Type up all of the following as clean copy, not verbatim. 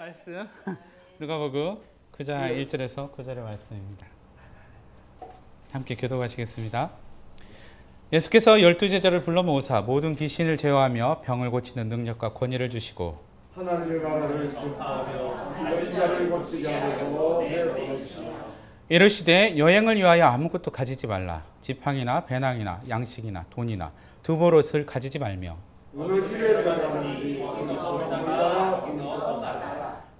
말씀 누가복음 9장 1절에서 9절의 말씀입니다. 함께 교독하시겠습니다. 예수께서 12제자를 불러 모으사 모든 귀신을 제어하며 병을 고치는 능력과 권위를 주시고 하나님의 나라를 전파하며 여인 자를 거치게 하려고 내어주시오. 이르시되 여행을 위하여 아무것도 가지지 말라. 지팡이나 배낭이나 양식이나 돈이나 두보롯을 가지지 말며 어느 집에 들어가는지 거기서 놀다가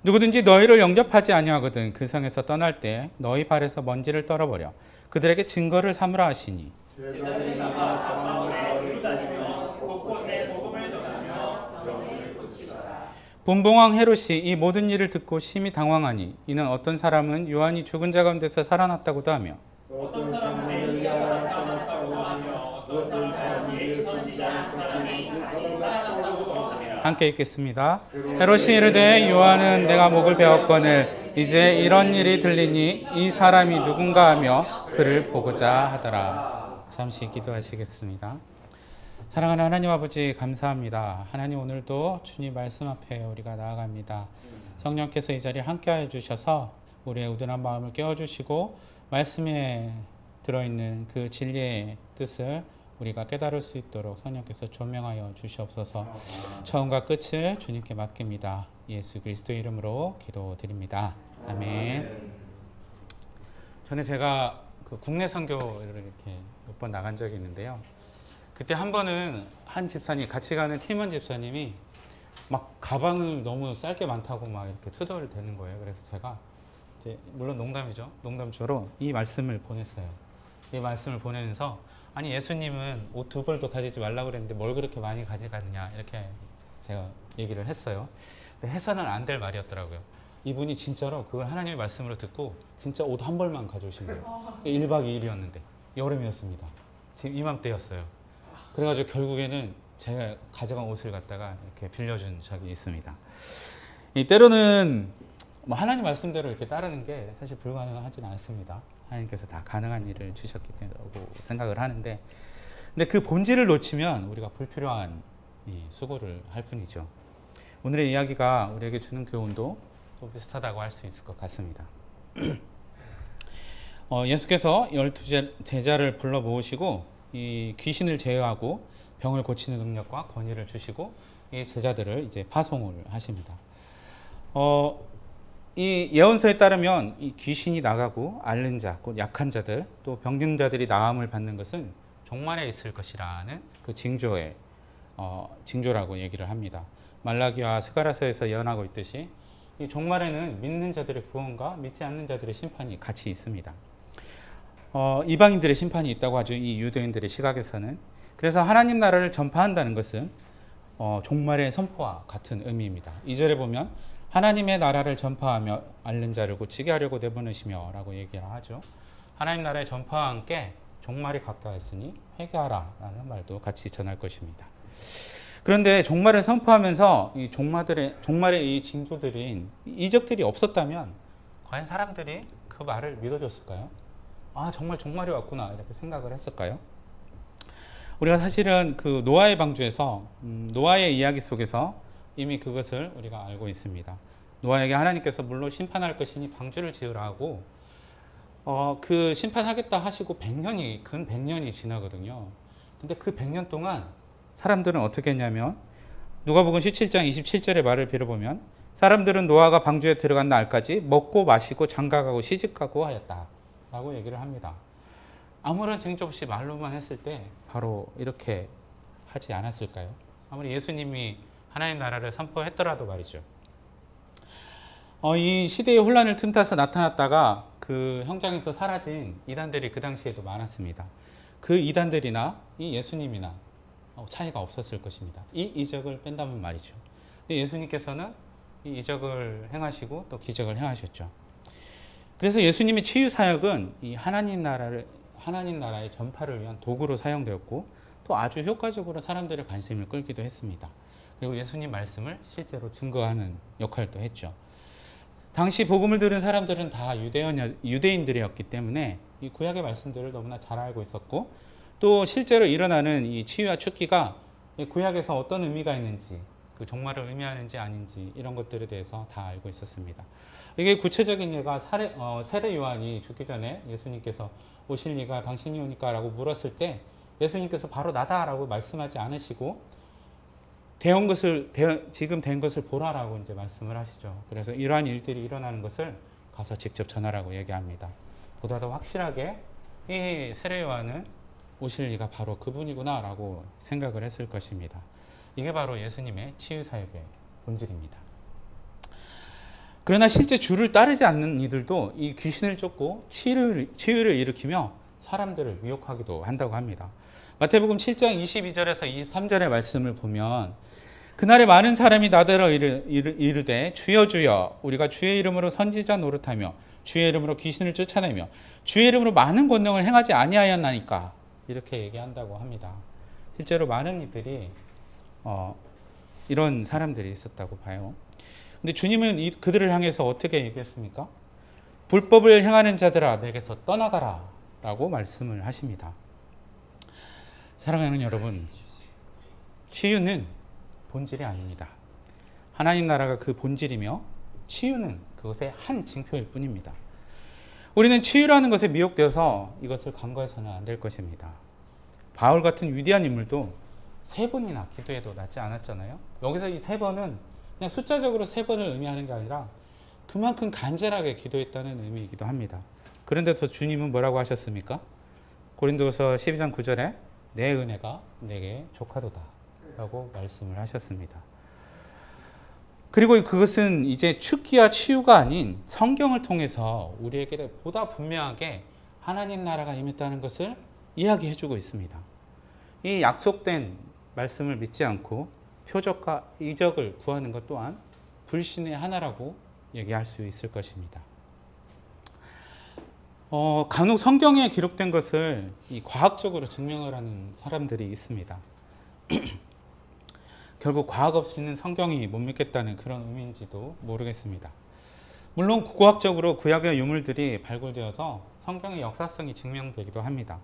누구든지 너희를 영접하지 아니하거든 그 성에서 떠날 때 너희 발에서 먼지를 떨어버려 그들에게 증거를 삼으라 하시니 제자들이 나가 방방에 두루다니며 곳곳에 복음을 전하며 병을 고치더라. 분봉왕 헤롯이 이 모든 일을 듣고 심히 당황하니 이는 어떤 사람은 요한이 죽은 자 가운데서 살아났다고도 하며 어떤 사람은 엘리야가 나타났다고 하며 어떤 사람이 예수님이라는 사람이 다시 살아났다고 하며 함께 읽겠습니다. 헤롯이 이르되 요한은 내가 목을 베었거늘 이제 이런 일이 들리니 이 사람이 누군가 하며 그를 보고자 하더라. 잠시 기도하시겠습니다. 사랑하는 하나님 아버지 감사합니다. 하나님 오늘도 주님 말씀 앞에 우리가 나아갑니다. 성령께서 이 자리에 함께하여 주셔서 우리의 우둔한 마음을 깨워주시고 말씀에 들어있는 그 진리의 뜻을 우리가 깨달을 수 있도록 성령께서 조명하여 주시옵소서. 처음과 끝을 주님께 맡깁니다. 예수 그리스도의 이름으로 기도드립니다. 아멘. 전에 제가 그 국내 선교를 이렇게 몇 번 나간 적이 있는데요. 그때 한 번은 한 집사님, 같이 가는 팀원 집사님이 막 가방을 너무 쌀 게 많다고 막 이렇게 투덜을 대는 거예요. 그래서 제가 이제 물론 농담이죠. 농담처럼 이 말씀을 보냈어요. 이 말씀을 보내면서 아니 예수님은 옷 두 벌도 가지지 말라고 그랬는데 뭘 그렇게 많이 가져갔냐 이렇게 제가 얘기를 했어요. 근데 해서는 안 될 말이었더라고요. 이분이 진짜로 그걸 하나님의 말씀으로 듣고 진짜 옷 한 벌만 가져오신 거예요. 1박 2일이었는데 여름이었습니다. 지금 이맘때였어요. 그래가지고 결국에는 제가 가져간 옷을 갖다가 이렇게 빌려준 적이 있습니다. 이 때로는 뭐 하나님 말씀대로 이렇게 따르는 게 사실 불가능하지는 않습니다. 하나님께서 다 가능한 일을 주셨기 때문이라고 생각을 하는데, 근데 그 본질을 놓치면 우리가 불필요한 이 수고를 할 뿐이죠. 오늘의 이야기가 우리에게 주는 교훈도 또 비슷하다고 할 수 있을 것 같습니다. 예수께서 12제자를 불러 모으시고 이 귀신을 제어하고 병을 고치는 능력과 권위를 주시고 이 제자들을 이제 파송을 하십니다. 이 예언서에 따르면 이 귀신이 나가고 앓는 자, 곧 약한 자들, 또 병든 자들이 나음을 받는 것은 종말에 있을 것이라는 그 징조라고 얘기를 합니다. 말라기와 스가랴서에서 예언하고 있듯이 이 종말에는 믿는 자들의 구원과 믿지 않는 자들의 심판이 같이 있습니다. 이방인들의 심판이 있다고 하죠. 이 유대인들의 시각에서는. 그래서 하나님 나라를 전파한다는 것은 종말의 선포와 같은 의미입니다. 2절에 보면 하나님의 나라를 전파하며 앓는 자를 고치게 하려고 내보내시며 라고 얘기를 하죠. 하나님 나라의 전파와 함께 종말이 가까웠으니 회개하라 라는 말도 같이 전할 것입니다. 그런데 종말을 선포하면서 이 종말의 이 징조들인 이적들이 없었다면 과연 사람들이 그 말을 믿어줬을까요? 아 정말 종말이 왔구나 이렇게 생각을 했을까요? 우리가 사실은 그 노아의 방주에서 노아의 이야기 속에서 이미 그것을 우리가 알고 있습니다. 노아에게 하나님께서 물론 심판할 것이니 방주를 지으라 하고 그 심판하겠다 하시고 근 100년이 지나거든요. 근데 그 100년 동안 사람들은 어떻게 했냐면 누가복음 17장 27절의 말을 빌어보면 사람들은 노아가 방주에 들어간 날까지 먹고 마시고 장가가고 시집가고 하였다 라고 얘기를 합니다. 아무런 징조 없이 말로만 했을 때 바로 이렇게 하지 않았을까요? 아무리 예수님이 하나님 나라를 선포했더라도 말이죠. 이 시대의 혼란을 틈타서 나타났다가 그 현장에서 사라진 이단들이 그 당시에도 많았습니다. 그 이단들이나 이 예수님이나 차이가 없었을 것입니다. 이 이적을 뺀다면 말이죠. 예수님께서는 이 이적을 행하시고 또 기적을 행하셨죠. 그래서 예수님의 치유 사역은 이 하나님 나라의 전파를 위한 도구로 사용되었고 또 아주 효과적으로 사람들의 관심을 끌기도 했습니다. 그리고 예수님 말씀을 실제로 증거하는 역할도 했죠. 당시 복음을 들은 사람들은 다 유대인들이었기 때문에 이 구약의 말씀들을 너무나 잘 알고 있었고 또 실제로 일어나는 이 치유와 축기가 구약에서 어떤 의미가 있는지 그 종말을 의미하는지 아닌지 이런 것들에 대해서 다 알고 있었습니다. 이게 구체적인 예가 세례 요한이 죽기 전에 예수님께서 오실 리가 당신이 오니까 라고 물었을 때 예수님께서 바로 나다라고 말씀하지 않으시고 지금 된 것을 보라라고 이제 말씀을 하시죠. 그래서 이러한 일들이 일어나는 것을 가서 직접 전하라고 얘기합니다. 보다 더 확실하게 이 세례 요한은 오실 리가 바로 그분이구나 라고 생각을 했을 것입니다. 이게 바로 예수님의 치유 사역의 본질입니다. 그러나 실제 주를 따르지 않는 이들도 이 귀신을 쫓고 치유를 일으키며 사람들을 미혹하기도 한다고 합니다. 마태복음 7장 22절에서 23절의 말씀을 보면 그날에 많은 사람이 나더러 이르되 주여 주여 우리가 주의 이름으로 선지자 노릇하며 주의 이름으로 귀신을 쫓아내며 주의 이름으로 많은 권능을 행하지 아니하였나니까 이렇게 얘기한다고 합니다. 실제로 많은 이들이 이런 사람들이 있었다고 봐요. 근데 주님은 그들을 향해서 어떻게 얘기했습니까? 불법을 행하는 자들아 내게서 떠나가라 라고 말씀을 하십니다. 사랑하는 여러분, 치유는 본질이 아닙니다. 하나님 나라가 그 본질이며 치유는 그것의 한 징표일 뿐입니다. 우리는 치유라는 것에 미혹되어서 이것을 간과해서는 안 될 것입니다. 바울 같은 위대한 인물도 3번이나 기도해도 낫지 않았잖아요. 여기서 이 3번은 그냥 숫자적으로 3번을 의미하는 게 아니라 그만큼 간절하게 기도했다는 의미이기도 합니다. 그런데도 주님은 뭐라고 하셨습니까? 고린도서 12장 9절에 내 은혜가 내게 족하도다 라고 말씀을 하셨습니다. 그리고 그것은 이제 축기와 치유가 아닌 성경을 통해서 우리에게 보다 분명하게 하나님 나라가 임했다는 것을 이야기해 주고 있습니다. 이 약속된 말씀을 믿지 않고 표적과 이적을 구하는 것 또한 불신의 하나라고 얘기할 수 있을 것입니다. 간혹 성경에 기록된 것을 과학적으로 증명을 하는 사람들이 있습니다. 결국 과학 없이는 성경이 못 믿겠다는 그런 의미인지도 모르겠습니다. 물론 고고학적으로 구약의 유물들이 발굴되어서 성경의 역사성이 증명되기도 합니다.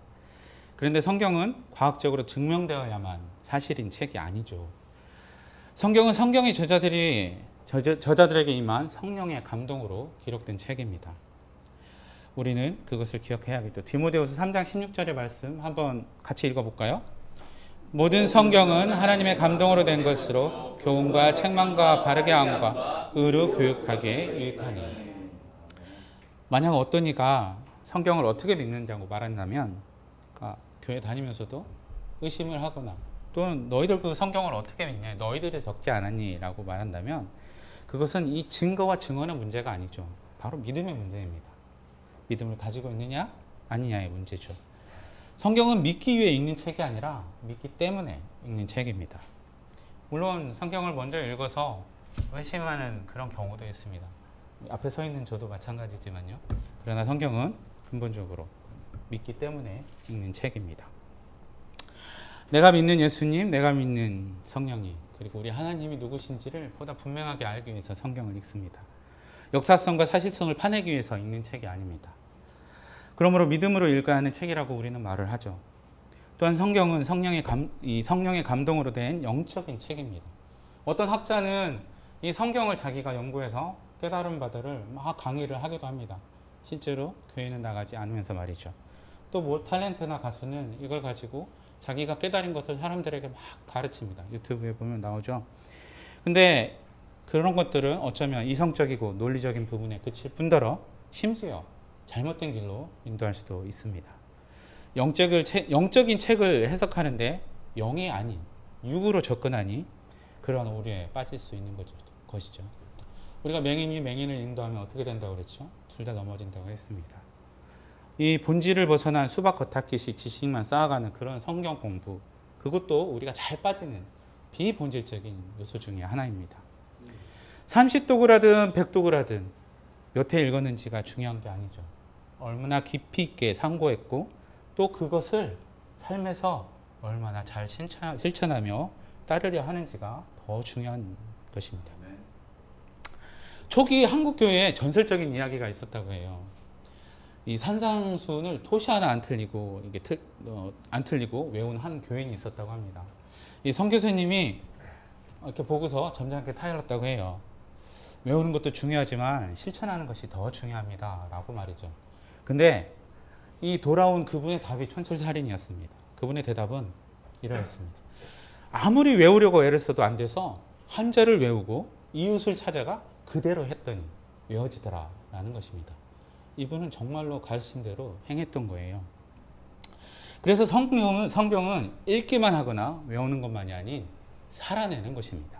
그런데 성경은 과학적으로 증명되어야만 사실인 책이 아니죠. 성경은 성경의 저자들에게 임한 성령의 감동으로 기록된 책입니다. 우리는 그것을 기억해야겠죠. 디모데후서 3장 16절의 말씀 한번 같이 읽어볼까요? 모든 성경은 하나님의 감동으로 된 것으로 교훈과 책망과 바르게 함과 의로 교육하기에 유익하니. 만약 어떤 이가 성경을 어떻게 믿는다고 말한다면 교회 다니면서도 의심을 하거나 또는 너희들 그 성경을 어떻게 믿냐, 너희들이 적지 않았니? 라고 말한다면 그것은 이 증거와 증언의 문제가 아니죠. 바로 믿음의 문제입니다. 믿음을 가지고 있느냐 아니냐의 문제죠. 성경은 믿기 위해 읽는 책이 아니라 믿기 때문에 읽는 책입니다. 물론 성경을 먼저 읽어서 의심하는 그런 경우도 있습니다. 앞에 서 있는 저도 마찬가지지만요. 그러나 성경은 근본적으로 믿기 때문에 읽는 책입니다. 내가 믿는 예수님, 내가 믿는 성령님, 그리고 우리 하나님이 누구신지를 보다 분명하게 알기 위해서 성경을 읽습니다. 역사성과 사실성을 파내기 위해서 읽는 책이 아닙니다. 그러므로 믿음으로 읽어야 하는 책이라고 우리는 말을 하죠. 또한 성경은 성령의 감동으로 된 영적인 책입니다. 어떤 학자는 이 성경을 자기가 연구해서 깨달은 바들을 막 강의를 하기도 합니다. 실제로 교회는 나가지 않으면서 말이죠. 또 뭐 탤런트나 가수는 이걸 가지고 자기가 깨달은 것을 사람들에게 막 가르칩니다. 유튜브에 보면 나오죠. 근데 그런 것들은 어쩌면 이성적이고 논리적인 부분에 그칠 뿐더러 심지어 잘못된 길로 인도할 수도 있습니다. 영적인 책을 해석하는데 영이 아닌 육으로 접근하니 그러한 오류에 빠질 수 있는 것이죠. 우리가 맹인이 맹인을 인도하면 어떻게 된다고 그랬죠? 둘 다 넘어진다고 했습니다. 이 본질을 벗어난 수박 겉핥기식 지식만 쌓아가는 그런 성경 공부, 그것도 우리가 잘 빠지는 비본질적인 요소 중에 하나입니다. 30도구라든 100도구라든 몇 회 읽었는지가 중요한 게 아니죠. 얼마나 깊이 있게 상고했고 또 그것을 삶에서 얼마나 잘 실천하며 따르려 하는지가 더 중요한 것입니다. 초기 한국 교회에 전설적인 이야기가 있었다고 해요. 이 산상수훈을 토시 하나 안 틀리고 외운 한 교인이 있었다고 합니다. 이 선교사님이 이렇게 보고서 점잖게 타일렀다고 해요. 외우는 것도 중요하지만 실천하는 것이 더 중요합니다. 라고 말이죠. 근데 이 돌아온 그분의 답이 촌철살인이었습니다. 그분의 대답은 이러했습니다. 아무리 외우려고 애를 써도 안 돼서 한 절을 외우고 이웃을 찾아가 그대로 했더니 외워지더라 라는 것입니다. 이분은 정말로 가르침대로 행했던 거예요. 그래서 성경은 읽기만 하거나 외우는 것만이 아닌 살아내는 것입니다.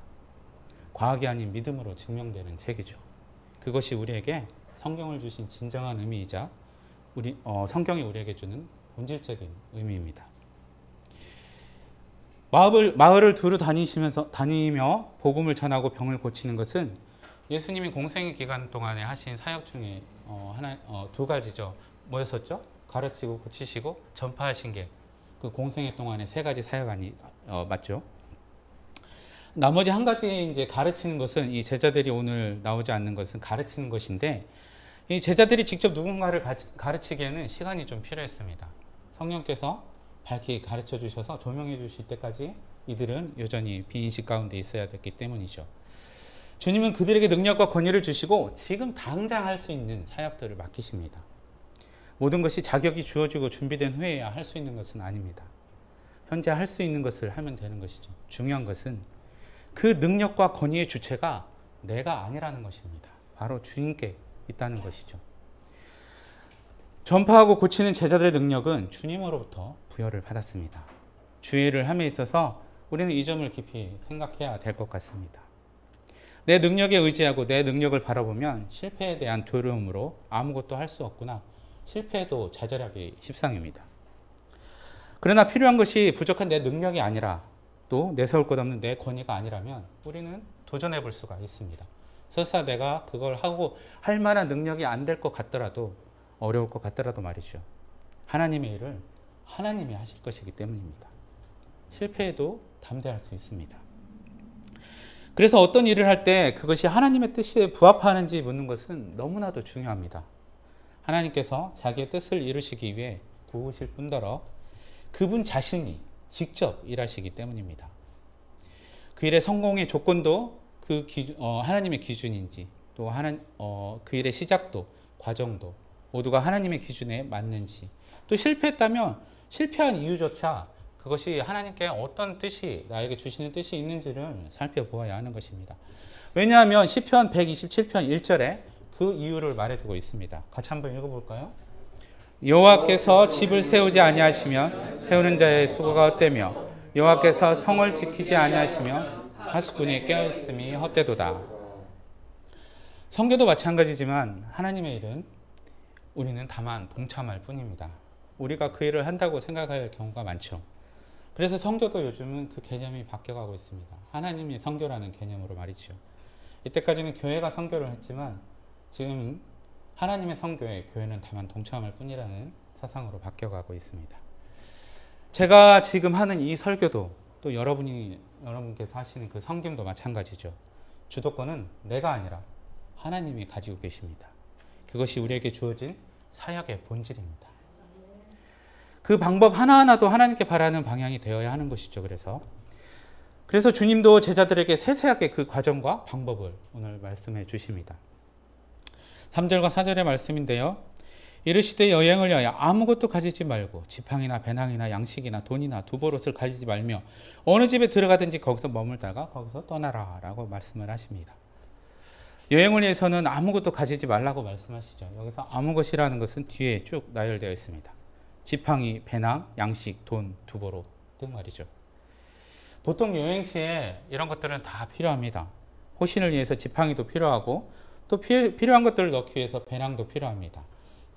과학이 아닌 믿음으로 증명되는 책이죠. 그것이 우리에게 성경을 주신 진정한 의미이자 성경이 우리에게 주는 본질적인 의미입니다. 마을을 두루 다니며 복음을 전하고 병을 고치는 것은 예수님이 공생의 기간 동안에 하신 사역 중에 두 가지죠. 뭐였었죠? 가르치고 고치시고 전파하신 게 그 공생의 동안에 세 가지 사역 맞죠? 나머지 한 가지 이제 가르치는 것은 이 제자들이 오늘 나오지 않는 것은 가르치는 것인데 이 제자들이 직접 누군가를 가르치기에는 시간이 좀 필요했습니다. 성령께서 밝히 가르쳐 주셔서 조명해 주실 때까지 이들은 여전히 비인식 가운데 있어야 됐기 때문이죠. 주님은 그들에게 능력과 권위를 주시고 지금 당장 할 수 있는 사역들을 맡기십니다. 모든 것이 자격이 주어지고 준비된 후에야 할 수 있는 것은 아닙니다. 현재 할 수 있는 것을 하면 되는 것이죠. 중요한 것은 그 능력과 권위의 주체가 내가 아니라는 것입니다. 바로 주님께 있다는 것이죠. 전파하고 고치는 제자들의 능력은 주님으로부터 부여를 받았습니다. 주의를 함에 있어서 우리는 이 점을 깊이 생각해야 될 것 같습니다. 내 능력에 의지하고 내 능력을 바라보면 실패에 대한 두려움으로 아무것도 할 수 없구나. 실패해도 좌절하기 십상입니다. 그러나 필요한 것이 부족한 내 능력이 아니라 또 내세울 것 없는 내 권위가 아니라면 우리는 도전해 볼 수가 있습니다. 설사 내가 그걸 하고 할 만한 능력이 안 될 것 같더라도 어려울 것 같더라도 말이죠. 하나님의 일을 하나님이 하실 것이기 때문입니다. 실패해도 담대할 수 있습니다. 그래서 어떤 일을 할 때 그것이 하나님의 뜻에 부합하는지 묻는 것은 너무나도 중요합니다. 하나님께서 자기의 뜻을 이루시기 위해 도우실 뿐더러 그분 자신이 직접 일하시기 때문입니다. 그 일의 성공의 조건도 하나님의 기준인지 또 그 일의 시작도 과정도 모두가 하나님의 기준에 맞는지 또 실패했다면 실패한 이유조차 그것이 하나님께 어떤 뜻이 나에게 주시는 뜻이 있는지를 살펴보아야 하는 것입니다. 왜냐하면 시편 127편 1절에 그 이유를 말해주고 있습니다. 같이 한번 읽어볼까요? 여호와께서 집을 세우지 아니하시면 세우는 자의 수고가 헛되며 여호와께서 성을 지키지 아니하시면 하수꾼이 깨어있음이 헛되도다. 성교도 마찬가지지만 하나님의 일은 우리는 다만 동참할 뿐입니다. 우리가 그 일을 한다고 생각할 경우가 많죠. 그래서 성교도 요즘은 그 개념이 바뀌어가고 있습니다. 하나님이 성교라는 개념으로 말이죠. 이때까지는 교회가 성교를 했지만 지금 하나님의 성교에 교회는 다만 동참할 뿐이라는 사상으로 바뀌어가고 있습니다. 제가 지금 하는 이 설교도 또 여러분께서 하시는 그 섬김도 마찬가지죠. 주도권은 내가 아니라 하나님이 가지고 계십니다. 그것이 우리에게 주어진 사역의 본질입니다. 그 방법 하나하나도 하나님께 바라는 방향이 되어야 하는 것이죠. 그래서 주님도 제자들에게 세세하게 그 과정과 방법을 오늘 말씀해 주십니다. 3절과 4절의 말씀인데요. 이르시되 여행을 위하여 아무것도 가지지 말고 지팡이나 배낭이나 양식이나 돈이나 두보롯을 가지지 말며 어느 집에 들어가든지 거기서 머물다가 거기서 떠나라 라고 말씀을 하십니다. 여행을 위해서는 아무것도 가지지 말라고 말씀하시죠. 여기서 아무것이라는 것은 뒤에 쭉 나열되어 있습니다. 지팡이, 배낭, 양식, 돈, 두보롯 등 말이죠. 보통 여행 시에 이런 것들은 다 필요합니다. 호신을 위해서 지팡이도 필요하고 또 필요한 것들을 넣기 위해서 배낭도 필요합니다.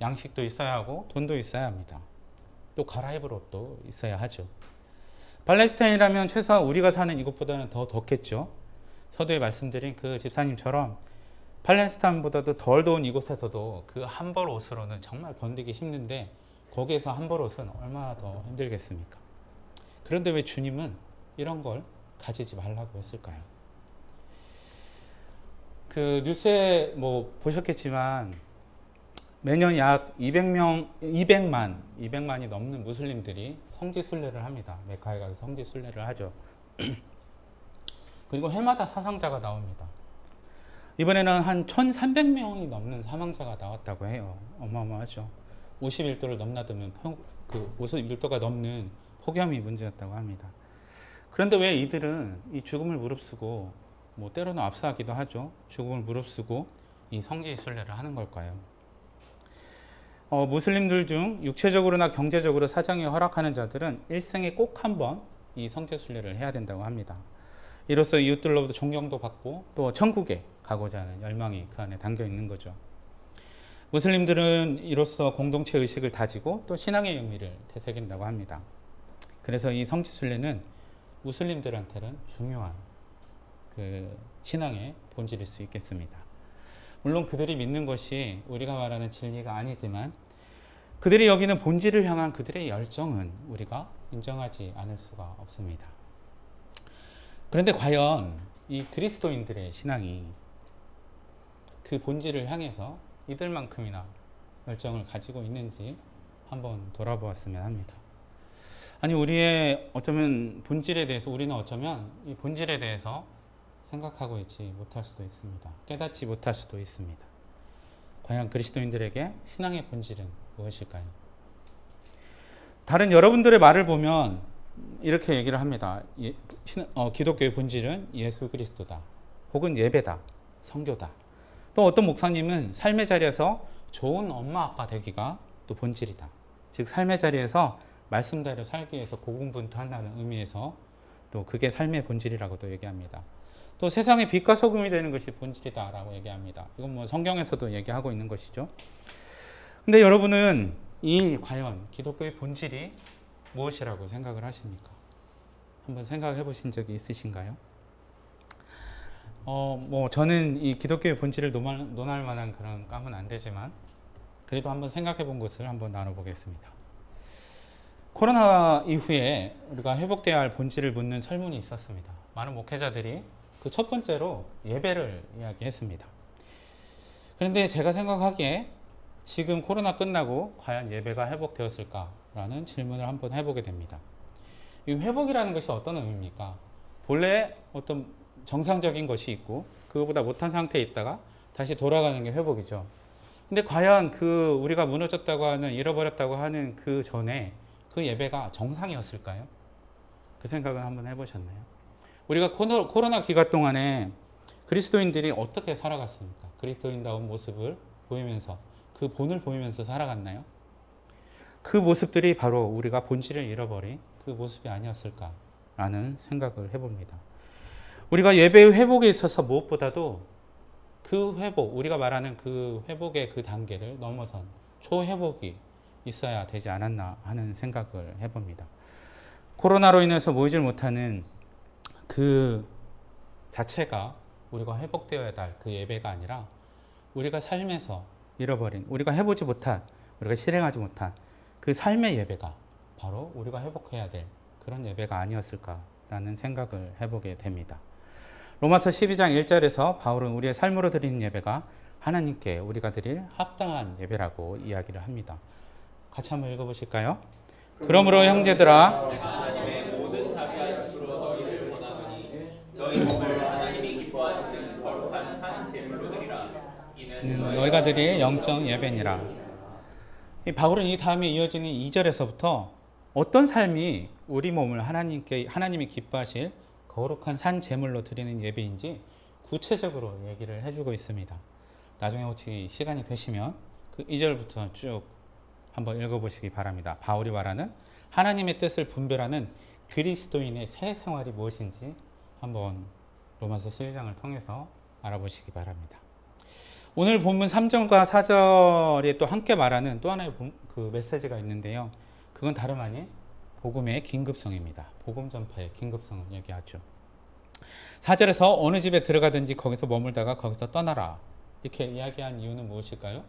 양식도 있어야 하고 돈도 있어야 합니다. 또 갈아입을 옷도 있어야 하죠. 팔레스타인이라면 최소한 우리가 사는 이곳보다는 더 덥겠죠. 서두에 말씀드린 그 집사님처럼 팔레스타인보다도 덜 더운 이곳에서도 그 한 벌 옷으로는 정말 견디기 힘든데 거기에서 한 벌 옷은 얼마나 더 힘들겠습니까? 그런데 왜 주님은 이런 걸 가지지 말라고 했을까요? 그 뉴스에 보셨겠지만 매년 약 200만이 넘는 무슬림들이 성지 순례를 합니다. 메카에 가서 성지 순례를 하죠. 그리고 해마다 사상자가 나옵니다. 이번에는 한 1,300명이 넘는 사망자가 나왔다고 해요. 어마어마하죠. 51도를 넘나드는 51도가 넘는 폭염이 문제였다고 합니다. 그런데 왜 이들은 이 죽음을 무릅쓰고 뭐 때로는 압사하기도 하죠. 죽음을 무릅쓰고 이 성지 순례를 하는 걸까요? 무슬림들 중 육체적으로나 경제적으로 사정이 허락하는 자들은 일생에 꼭 한 번 이 성지 순례를 해야 된다고 합니다. 이로써 이웃들로부터 존경도 받고 또 천국에 가고자 하는 열망이 그 안에 담겨 있는 거죠. 무슬림들은 이로써 공동체 의식을 다지고 또 신앙의 의미를 되새긴다고 합니다. 그래서 이 성지 순례는 무슬림들한테는 중요한 그 신앙의 본질일 수 있겠습니다. 물론 그들이 믿는 것이 우리가 말하는 진리가 아니지만 그들이 여기는 본질을 향한 그들의 열정은 우리가 인정하지 않을 수가 없습니다. 그런데 과연 이 그리스도인들의 신앙이 그 본질을 향해서 이들만큼이나 열정을 가지고 있는지 한번 돌아보았으면 합니다. 아니, 우리의 어쩌면 본질에 대해서, 우리는 어쩌면 이 본질에 대해서 생각하고 있지 못할 수도 있습니다. 깨닫지 못할 수도 있습니다. 과연 그리스도인들에게 신앙의 본질은 무엇일까요? 다른 여러분들의 말을 보면 이렇게 얘기를 합니다. 기독교의 본질은 예수 그리스도다. 혹은 예배다. 선교다. 또 어떤 목사님은 삶의 자리에서 좋은 엄마 아빠 되기가 또 본질이다. 즉 삶의 자리에서 말씀대로 살기 위해서 고군분투한다는 의미에서 또 그게 삶의 본질이라고도 얘기합니다. 또 세상의 빛과 소금이 되는 것이 본질이다라고 얘기합니다. 이건 뭐 성경에서도 얘기하고 있는 것이죠. 근데 여러분은 이 과연 기독교의 본질이 무엇이라고 생각을 하십니까? 한번 생각해 보신 적이 있으신가요? 뭐 저는 이 기독교의 본질을 논할 만한 그런 깜은 안 되지만 그래도 한번 생각해 본 것을 한번 나눠보겠습니다. 코로나 이후에 우리가 회복돼야 할 본질을 묻는 설문이 있었습니다. 많은 목회자들이 그 첫 번째로 예배를 이야기했습니다. 그런데 제가 생각하기에 지금 코로나 끝나고 과연 예배가 회복되었을까라는 질문을 한번 해보게 됩니다. 이 회복이라는 것이 어떤 의미입니까? 본래 어떤 정상적인 것이 있고 그거보다 못한 상태에 있다가 다시 돌아가는 게 회복이죠. 근데 과연 그 우리가 무너졌다고 하는, 잃어버렸다고 하는 그 전에 그 예배가 정상이었을까요? 그 생각은 한번 해보셨나요? 우리가 코로나 기간 동안에 그리스도인들이 어떻게 살아갔습니까? 그리스도인다운 모습을 보이면서, 그 본을 보이면서 살아갔나요? 그 모습들이 바로 우리가 본질을 잃어버린 그 모습이 아니었을까라는 생각을 해봅니다. 우리가 예배의 회복에 있어서 무엇보다도 그 회복, 우리가 말하는 그 회복의 그 단계를 넘어선 초회복이 있어야 되지 않았나 하는 생각을 해봅니다. 코로나로 인해서 모이질 못하는 그 자체가 우리가 회복되어야 할 그 예배가 아니라 우리가 삶에서 잃어버린, 우리가 해보지 못한, 우리가 실행하지 못한 그 삶의 예배가 바로 우리가 회복해야 될 그런 예배가 아니었을까라는 생각을 해보게 됩니다. 로마서 12장 1절에서 바울은 우리의 삶으로 드리는 예배가 하나님께 우리가 드릴 합당한 예배라고 이야기를 합니다. 같이 한번 읽어보실까요? 그러므로 형제들아, 내가 하나님의 모든 자비하심으로 너희를 원하노니 너희 몸을 하나님이 기뻐하시는 거룩한 산 제물로 드리라. 이는 너희가 드릴 영적 예배니라. 바울은 이 다음에 이어지는 2절에서부터 어떤 삶이 우리 몸을 하나님이 기뻐하실 거룩한 산 제물로 드리는 예배인지 구체적으로 얘기를 해주고 있습니다. 나중에 혹시 시간이 되시면 그 2절부터 쭉 한번 읽어보시기 바랍니다. 바울이 말하는 하나님의 뜻을 분별하는 그리스도인의 새 생활이 무엇인지 한번 로마서 12장을 통해서 알아보시기 바랍니다. 오늘 본문 3절과 4절에 또 함께 말하는 또 하나의 그 메시지가 있는데요. 그건 다름 아닌 복음의 긴급성입니다. 복음 전파의 긴급성을 얘기하죠. 4절에서 어느 집에 들어가든지 거기서 머물다가 거기서 떠나라. 이렇게 이야기한 이유는 무엇일까요?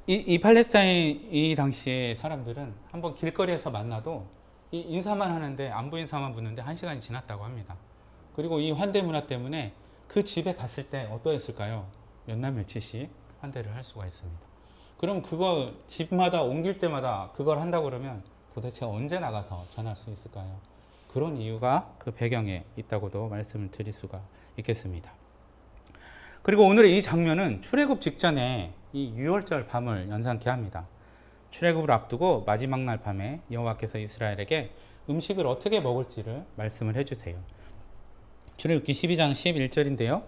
이 팔레스타인 이 당시의 사람들은 한번 길거리에서 만나도 이 인사만 하는데 안부 인사만 묻는데 1시간이 지났다고 합니다. 그리고 이 환대 문화 때문에 그 집에 갔을 때 어떠했을까요? 몇 날 며칠씩 환대를 할 수가 있습니다. 그럼 그거 집마다 옮길 때마다 그걸 한다고 그러면 도대체 언제 나가서 전할 수 있을까요? 그런 이유가 그 배경에 있다고도 말씀을 드릴 수가 있겠습니다. 그리고 오늘의 이 장면은 출애굽 직전에 이 유월절 밤을 연상케 합니다. 출애굽을 앞두고 마지막 날 밤에 여호와께서 이스라엘에게 음식을 어떻게 먹을지를 말씀을 해주세요. 출애굽기 12장 11절인데요.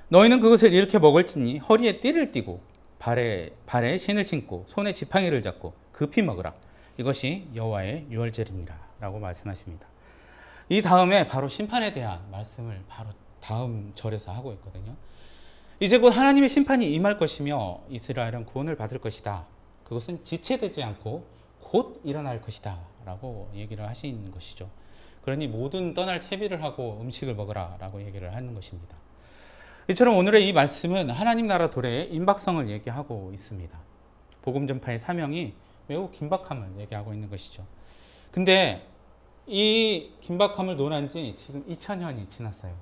너희는 그것을 이렇게 먹을지니 허리에 띠를 띠고 발에 신을 신고 손에 지팡이를 잡고 급히 먹으라. 이것이 여호와의 유월절이니라 라고 말씀하십니다. 이 다음에 바로 심판에 대한 말씀을 바로 다음 절에서 하고 있거든요. 이제 곧 하나님의 심판이 임할 것이며 이스라엘은 구원을 받을 것이다. 그것은 지체되지 않고 곧 일어날 것이다 라고 얘기를 하신 것이죠. 그러니 모든 떠날 채비를 하고 음식을 먹으라 라고 얘기를 하는 것입니다. 이처럼 오늘의 이 말씀은 하나님 나라 도래의 임박성을 얘기하고 있습니다. 복음 전파의 사명이 매우 긴박함을 얘기하고 있는 것이죠. 근데 이 긴박함을 논한 지 지금 2000년이 지났어요.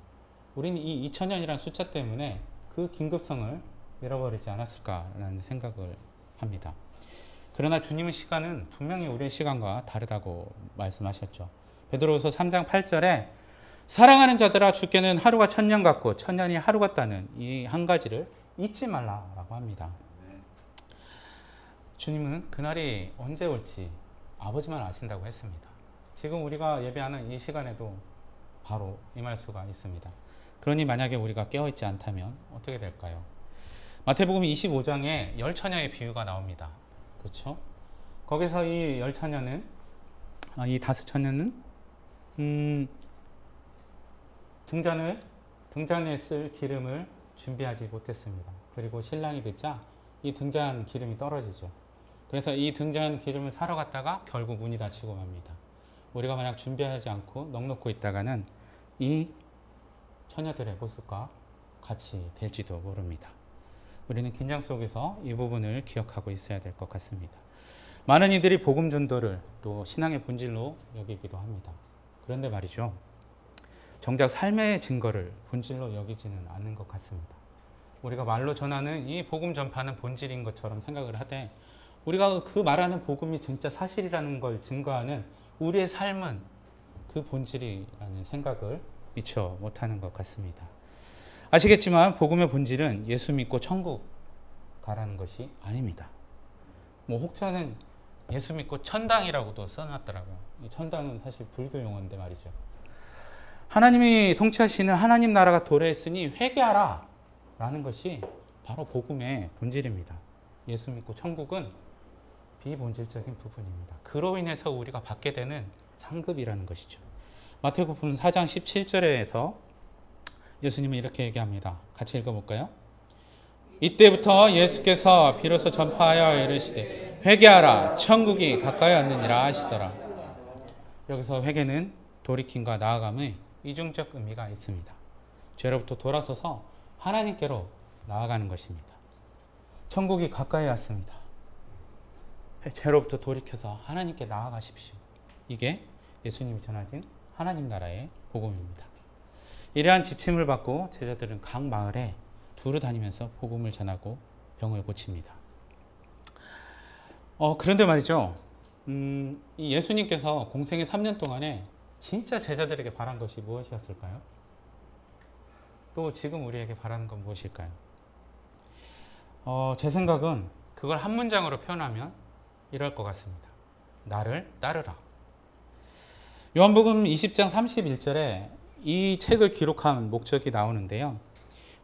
우리는 이 2000년이라는 숫자 때문에 그 긴급성을 잃어버리지 않았을까라는 생각을 합니다. 그러나 주님의 시간은 분명히 우리의 시간과 다르다고 말씀하셨죠. 베드로후서 3장 8절에 사랑하는 자들아 주께는 하루가 1000년 같고 1000년이 하루 같다는 이 한 가지를 잊지 말라라고 합니다. 주님은 그날이 언제 올지 아버지만 아신다고 했습니다. 지금 우리가 예배하는 이 시간에도 바로 임할 수가 있습니다. 그러니 만약에 우리가 깨어있지 않다면 어떻게 될까요? 마태복음 25장에 열 처녀의 비유가 나옵니다. 그렇죠? 거기서 이 열 처녀는 이 다섯 처녀는 등잔에 쓸 기름을 준비하지 못했습니다. 그리고 신랑이 듣자 이 등잔 기름이 떨어지죠. 그래서 이 등잔 기름을 사러 갔다가 결국 문이 닫히고 맙니다. 우리가 만약 준비하지 않고 넋놓고 있다가는 이 처녀들의 모습과 같이 될지도 모릅니다. 우리는 긴장 속에서 이 부분을 기억하고 있어야 될 것 같습니다. 많은 이들이 복음 전도를 또 신앙의 본질로 여기기도 합니다. 그런데 말이죠. 정작 삶의 증거를 본질로 여기지는 않는 것 같습니다. 우리가 말로 전하는 이 복음 전파는 본질인 것처럼 생각을 하되 우리가 그 말하는 복음이 진짜 사실이라는 걸 증거하는 우리의 삶은 그 본질이라는 생각을 미처 못하는 것 같습니다. 아시겠지만 복음의 본질은 예수 믿고 천국 가라는 것이 아닙니다. 혹자는 예수 믿고 천당이라고도 써놨더라고요. 이 천당은 사실 불교 용어인데 말이죠. 하나님이 통치하시는 하나님 나라가 도래했으니 회개하라 라는 것이 바로 복음의 본질입니다. 예수 믿고 천국은 비본질적인 부분입니다. 그로 인해서 우리가 받게 되는 상급이라는 것이죠. 마태복음 4장 17절에서 예수님은 이렇게 얘기합니다. 같이 읽어볼까요? 이때부터 예수께서 비로소 전파하여 이르시되 회개하라 천국이 가까이 왔느니라 하시더라. 여기서 회개는 돌이킴과 나아감의 이중적 의미가 있습니다. 죄로부터 돌아서서 하나님께로 나아가는 것입니다. 천국이 가까이 왔습니다. 죄로부터 돌이켜서 하나님께 나아가십시오. 이게 예수님이 전하신 하나님 나라의 복음입니다. 이러한 지침을 받고 제자들은 각 마을에 두루 다니면서 복음을 전하고 병을 고칩니다. 그런데 말이죠. 이 예수님께서 공생의 3년 동안에 진짜 제자들에게 바란 것이 무엇이었을까요? 또 지금 우리에게 바라는 건 무엇일까요? 제 생각은 그걸 한 문장으로 표현하면 이럴 것 같습니다. 나를 따르라. 요한복음 20장 31절에 이 책을 기록한 목적이 나오는데요.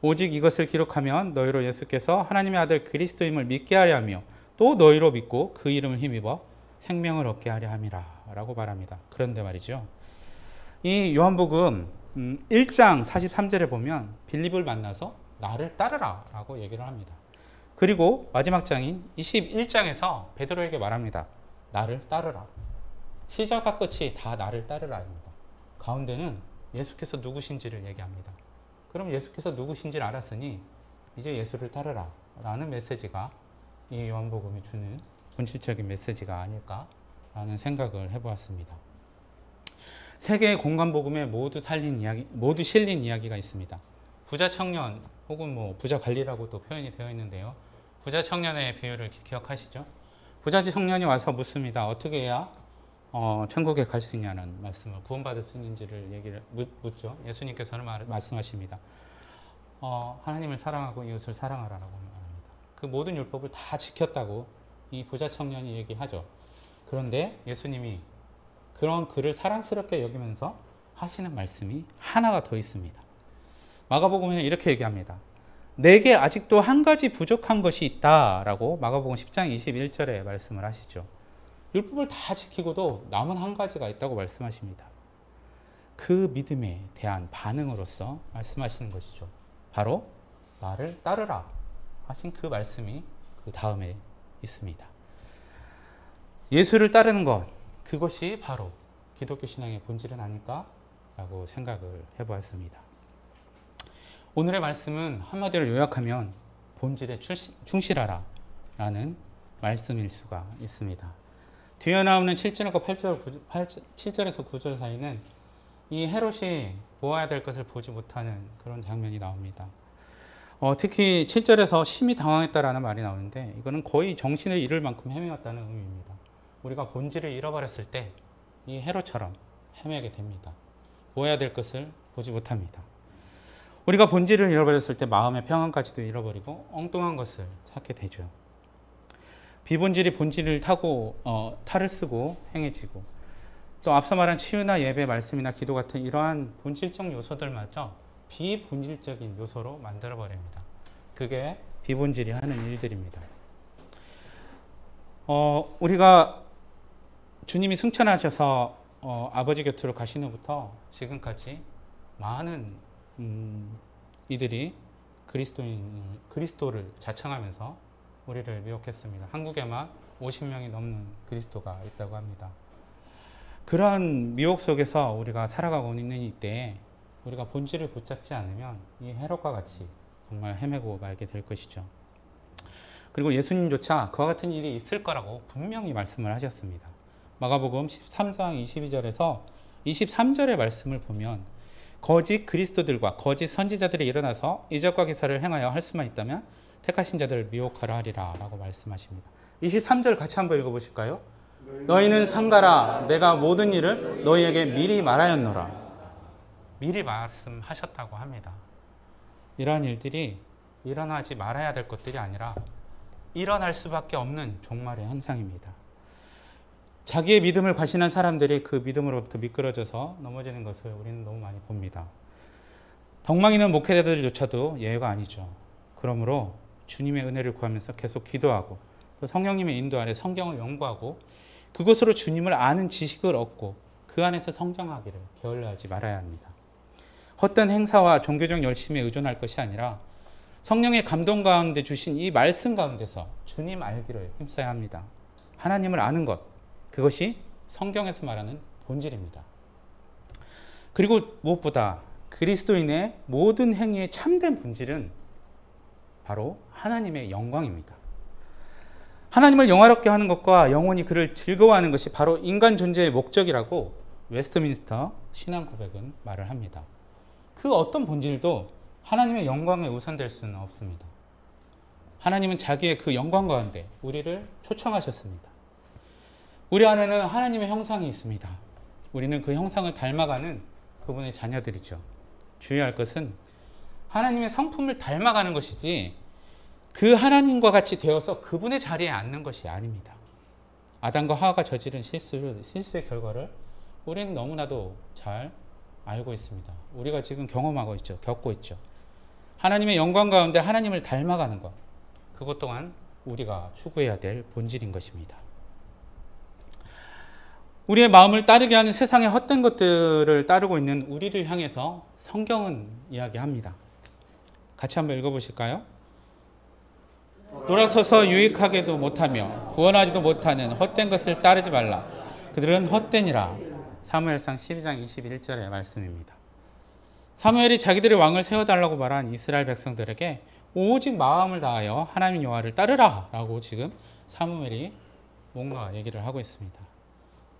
오직 이것을 기록하면 너희로 예수께서 하나님의 아들 그리스도임을 믿게 하려 하며 또 너희로 믿고 그 이름을 힘입어 생명을 얻게 하려 함이라 라고 말합니다. 그런데 말이죠. 이 요한복음 1장 43절에 보면 빌립을 만나서 나를 따르라 라고 얘기를 합니다. 그리고 마지막 장인 21장에서 베드로에게 말합니다. 나를 따르라. 시작과 끝이 다 나를 따르라입니다. 가운데는 예수께서 누구신지를 얘기합니다. 그럼 예수께서 누구신지를 알았으니 이제 예수를 따르라 라는 메시지가 이 요한복음이 주는 본질적인 메시지가 아닐까라는 생각을 해보았습니다. 세 개의 공간복음에 모두 실린 이야기가 있습니다. 부자 청년 혹은 부자 관리라고도 표현이 되어 있는데요. 부자 청년의 비유를 기억하시죠? 부자 청년이 와서 묻습니다. 어떻게 해야 천국에 갈 수 있냐는 말씀을, 구원받을 수 있는지를 얘기를 묻죠. 예수님께서는 말씀하십니다. 하나님을 사랑하고 이웃을 사랑하라라고 말합니다. 그 모든 율법을 다 지켰다고 이 부자 청년이 얘기하죠. 그런데 예수님이 그런 그를 사랑스럽게 여기면서 하시는 말씀이 하나가 더 있습니다. 마가복음에는 이렇게 얘기합니다. 내게 아직도 한 가지 부족한 것이 있다라고 마가복음 10장 21절에 말씀을 하시죠. 율법을 다 지키고도 남은 한 가지가 있다고 말씀하십니다. 그 믿음에 대한 반응으로서 말씀하시는 것이죠. 바로 나를 따르라 하신 그 말씀이 그 다음에 있습니다. 예수를 따르는 것, 그것이 바로 기독교 신앙의 본질은 아닐까라고 생각을 해보았습니다. 오늘의 말씀은 한마디로 요약하면 본질에 충실하라 라는 말씀일 수가 있습니다. 뒤에 나오는 7절에서 9절 사이는 이 헤롯이 보아야 될 것을 보지 못하는 그런 장면이 나옵니다. 특히 7절에서 심히 당황했다라는 말이 나오는데 이거는 거의 정신을 잃을 만큼 헤매었다는 의미입니다. 우리가 본질을 잃어버렸을 때 이 헤롯처럼 헤매게 됩니다. 보아야 될 것을 보지 못합니다. 우리가 본질을 잃어버렸을 때 마음의 평안까지도 잃어버리고 엉뚱한 것을 찾게 되죠. 비본질이 본질을 타고 탈을 쓰고 행해지고, 또 앞서 말한 치유나 예배, 말씀이나 기도 같은 이러한 본질적 요소들마저 비본질적인 요소로 만들어버립니다. 그게 비본질이 하는 일들입니다. 우리가 주님이 승천하셔서 아버지 곁으로 가신 후부터 지금까지 많은 이들이 그리스도를 자청하면서 우리를 미혹했습니다. 한국에만 50명이 넘는 그리스도가 있다고 합니다. 그러한 미혹 속에서 우리가 살아가고 있는 이때 우리가 본질을 붙잡지 않으면 이 헤롯과 같이 정말 헤매고 말게 될 것이죠. 그리고 예수님조차 그와 같은 일이 있을 거라고 분명히 말씀을 하셨습니다. 마가복음 13장 22절에서 23절의 말씀을 보면 거짓 그리스도들과 거짓 선지자들이 일어나서 이적과 기사를 행하여 할 수만 있다면 택하신 자들을 미혹하라 하리라 라고 말씀하십니다. 23절 같이 한번 읽어보실까요? 너희는 삼가라 내가 모든 일을 너희에게 미리 말하였노라. 미리 말씀하셨다고 합니다. 이러한 일들이 일어나지 말아야 될 것들이 아니라 일어날 수밖에 없는 종말의 현상입니다. 자기의 믿음을 과신한 사람들이 그 믿음으로부터 미끄러져서 넘어지는 것을 우리는 너무 많이 봅니다. 덕망이는 목회자들조차도 예외가 아니죠. 그러므로 주님의 은혜를 구하면서 계속 기도하고 또 성령님의 인도 아래 성경을 연구하고 그것으로 주님을 아는 지식을 얻고 그 안에서 성장하기를 게을러하지 말아야 합니다. 헛된 행사와 종교적 열심에 의존할 것이 아니라 성령의 감동 가운데 주신 이 말씀 가운데서 주님 알기를 힘써야 합니다. 하나님을 아는 것, 그것이 성경에서 말하는 본질입니다. 그리고 무엇보다 그리스도인의 모든 행위의 참된 본질은 바로 하나님의 영광입니다. 하나님을 영화롭게 하는 것과 영혼이 그를 즐거워하는 것이 바로 인간 존재의 목적이라고 웨스트민스터 신앙 고백은 말을 합니다. 그 어떤 본질도 하나님의 영광에 우선될 수는 없습니다. 하나님은 자기의 그 영광 가운데 우리를 초청하셨습니다. 우리 안에는 하나님의 형상이 있습니다. 우리는 그 형상을 닮아가는 그분의 자녀들이죠. 주의할 것은 하나님의 성품을 닮아가는 것이지 그 하나님과 같이 되어서 그분의 자리에 앉는 것이 아닙니다. 아담과 하와가 저지른 실수의 결과를 우리는 너무나도 잘 알고 있습니다. 우리가 지금 경험하고 있죠. 겪고 있죠. 하나님의 영광 가운데 하나님을 닮아가는 것, 그것 또한 우리가 추구해야 될 본질인 것입니다. 우리의 마음을 따르게 하는 세상의 헛된 것들을 따르고 있는 우리를 향해서 성경은 이야기합니다. 같이 한번 읽어보실까요? 돌아서서 유익하게도 못하며 구원하지도 못하는 헛된 것을 따르지 말라. 그들은 헛되니라. 사무엘상 12장 21절의 말씀입니다. 사무엘이 자기들의 왕을 세워달라고 말한 이스라엘 백성들에게 오직 마음을 다하여 하나님 여호와를 따르라 라고 지금 사무엘이 뭔가 얘기를 하고 있습니다.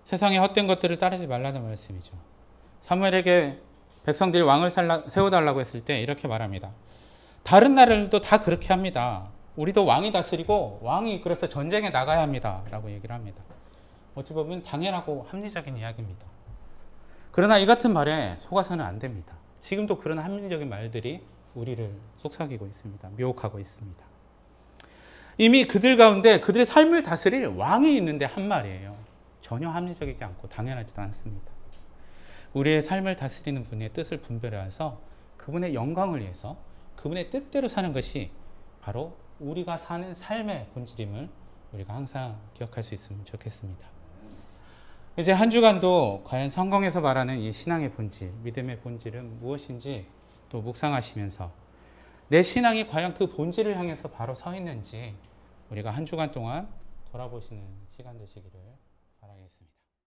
세상의 헛된 것들을 따르지 말라는 말씀이죠. 사무엘에게 백성들이 왕을 세워달라고 했을 때 이렇게 말합니다. 다른 나라들도 다 그렇게 합니다. 우리도 왕이 다스리고 왕이 그래서 전쟁에 나가야 합니다 라고 얘기를 합니다. 어찌 보면 당연하고 합리적인 이야기입니다. 그러나 이 같은 말에 속아서는 안 됩니다. 지금도 그런 합리적인 말들이 우리를 속삭이고 있습니다. 미혹하고 있습니다. 이미 그들 가운데 그들의 삶을 다스릴 왕이 있는데 한 말이에요. 전혀 합리적이지 않고 당연하지도 않습니다. 우리의 삶을 다스리는 분의 뜻을 분별해서 그분의 영광을 위해서 그분의 뜻대로 사는 것이 바로 우리가 사는 삶의 본질임을 우리가 항상 기억할 수 있으면 좋겠습니다. 이제 한 주간도 과연 성경에서 말하는 이 신앙의 본질, 믿음의 본질은 무엇인지 또 묵상하시면서 내 신앙이 과연 그 본질을 향해서 바로 서 있는지 우리가 한 주간 동안 돌아보시는 시간 되시기를 바라겠습니다.